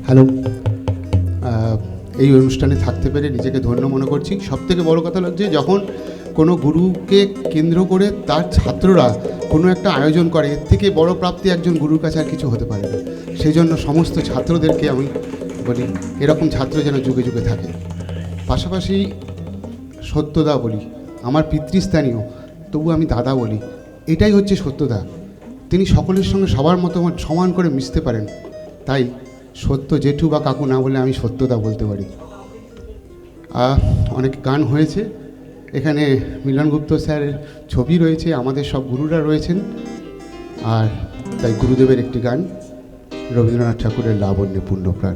Hello, এই অনুষ্ঠানে থাকতে পেরে নিজেকে ধন্য মনে করছি। সবথেকে বড় কথা লাগছে যখন কোনো গুরুকে কেন্দ্র করে তার ছাত্ররা কোনো একটা আয়োজন করে, এর থেকে বড় প্রাপ্তি একজন গুরুর কাছে আর কিছু হতে পারে না। সেই জন্য সমস্ত ছাত্রদেরকে আমি বলি এরকম ছাত্র যেন যুগে যুগে থাকে। পাশাপাশি সত্যদা বলি, আমার পিতৃস্থানীয়, তবু আমি দাদা বলি। এটাই হচ্ছে সত্যদা। তিনি সকলের সঙ্গে সবার মতো সমান করে মিশতে পারেন। তাই সত্য জেঠু বা কাকু না বলে আমি সত্যদা বলতে পারি। অনেক গান হয়েছে এখানে, মিলন গুপ্ত স্যারের ছবি রয়েছে, আমাদের সব গুরুরা রয়েছেন। আর তাই গুরুদেবের একটি গান, রবীন্দ্রনাথ ঠাকুরের লাবণ্যে পূর্ণপ্রাণ।